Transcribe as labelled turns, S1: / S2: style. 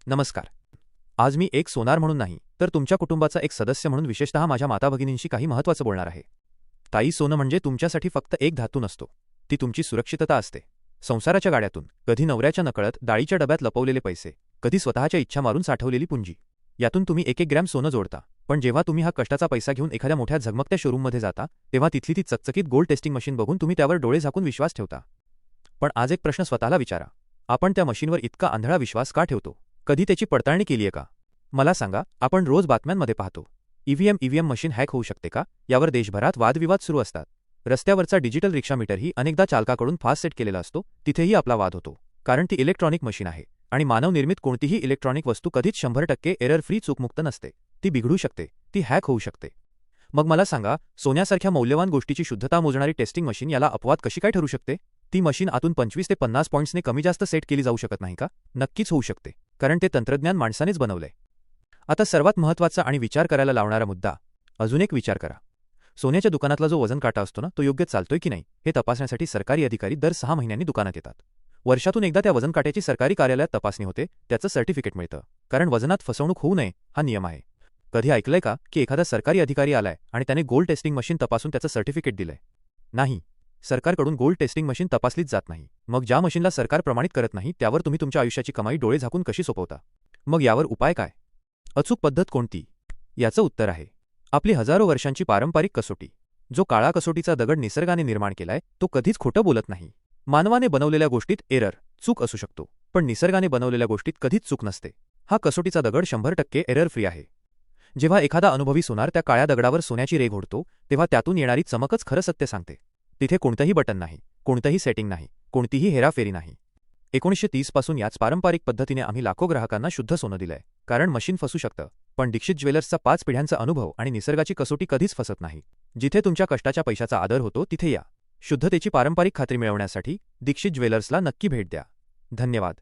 S1: नमस्कार. आज मी एक सोनार म्हणून नाही, तर तुमच्या कुटुंबाचा एक सदस्य म्हणून विशेषतः माझ्या माताभगिनींशी काही महत्त्वाचं बोलणार आहे. ताई, सोनं म्हणजे तुमच्यासाठी फक्त एक धातू नसतो. ती तुमची सुरक्षितता असते. संसाराच्या गाड्यातून, कधी नवऱ्याच्या नकळत डाळीच्या डब्यात लपवलेले पैसे, कधी स्वतःच्या इच्छा मारून साठवलेली पुंजी. यातून तुम्ही एक ग्रॅम सोनं जोडता. पण जेव्हा तुम्ही हा कष्टाचा पैसा घेऊन एखाद्या मोठ्या झगमगत्या शोरूममध्ये जाता, तेव्हा तिथली ती चकचकीत गोल्ड टेस्टिंग मशीन बघून तुम्ही त्यावर डोळे झाकून विश्वास ठेवता. पण आज एक प्रश्न स्वतःला विचारा. आपण त्या मशीनवर इतका आंधळा विश्वास का ठेवतो? कधी त्याची पडताळणी केलीये का? मला सांगा, आपण रोज बातम्यांमध्ये पाहतो, ईव्हीएम मशीन हॅक होऊ शकते का? यावर देशभरात वादविवाद सुरू असतात. रस्त्यावरचा डिजिटल रिक्षा मीटरही अनेकदा चालकाकडून फास्ट सेट केलेला असतो, तिथेही आपला वाद होतो. कारण ती इलेक्ट्रॉनिक मशीन आहे आणि मानवनिर्मित कोणतीही इलेक्ट्रॉनिक वस्तू कधीच 100% एरर फ्री चूकमुक्त नसते. ती बिघडू शकते, ती हॅक होऊ शकते. मग मला सांगा, सोन्यासारख्या मौल्यवान गोष्टीची शुद्धता मोजणारी टेस्टिंग मशीन याला अपवाद कशी काय ठरू शकते? ती मशीन आतून 25 ते 50 पॉईंट्सने कमी जास्त सेट केली जाऊ शकत नाही का? नक्कीच होऊ शकते, कारण ते तंत्रज्ञान माणसानेच बनवलंय. आता सर्वात महत्त्वाचा आणि विचार करायला लावणारा मुद्दा. अजून एक विचार करा. सोन्याच्या दुकानातला जो वजन काटा असतो ना, तो योग्य चालतोय की नाही हे तपासण्यासाठी सरकारी अधिकारी दर 6 महिन्यांनी दुकानात येतात. वर्षातून एकदा त्या वजन काट्याची सरकारी कार्यालयात तपासणी होते, त्याचं सर्टिफिकेट मिळतं. कारण वजनात फसवणूक होऊ नये हा नियम आहे. कधी ऐकलंय का की एखादा सरकारी अधिकारी आलाय आणि त्याने गोल्ड टेस्टिंग मशीन तपासून त्याचं सर्टिफिकेट दिलंय? नाही. सरकारकडून गोल्ड टेस्टिंग मशीन तपासलीच जात नाही. मग ज्या मशीनला सरकार प्रमाणित करत नाही, त्यावर तुम्ही तुमच्या आयुष्याची कमाई डोळे झाकून कशी सोपवता? मग यावर उपाय काय? अचूक पद्धत कोणती? याचं उत्तर आहे आपली हजारो वर्षांची पारंपरिक कसोटी. जो काळा कसोटीचा दगड निसर्गाने निर्माण केलाय, तो कधीच खोटं बोलत नाही. मानवाने बनवलेल्या गोष्टीत एरर, चूक असू शकतो, पण निसर्गाने बनवलेल्या गोष्टीत कधीच चूक नसते. हा कसोटीचा दगड 100% एरर फ्री आहे. जेव्हा एखादा अनुभवी सोनार त्या काळ्या दगडावर सोन्याची रेघ ओढतो, तेव्हा त्यातून येणारी चमकच खरं सत्य सांगते. तिथे कोणतंही बटन नाही, कोणतंही सेटिंग नाही, कोणतीही हेराफेरी नाही. 1930 पासून याच पारंपरिक पद्धतीने आम्ही लाखो ग्राहकांना शुद्ध सोनं दिलंय. कारण मशीन फसू शकतं, पण दीक्षित ज्वेलर्सचा 5 पिढ्यांचा अनुभव आणि निसर्गाची कसोटी कधीच फसत नाही. जिथे तुमच्या कष्टाच्या पैशाचा आदर होतो, तिथे या. शुद्धतेची पारंपरिक खात्री मिळवण्यासाठी दीक्षित ज्वेलर्सला नक्की भेट द्या. धन्यवाद.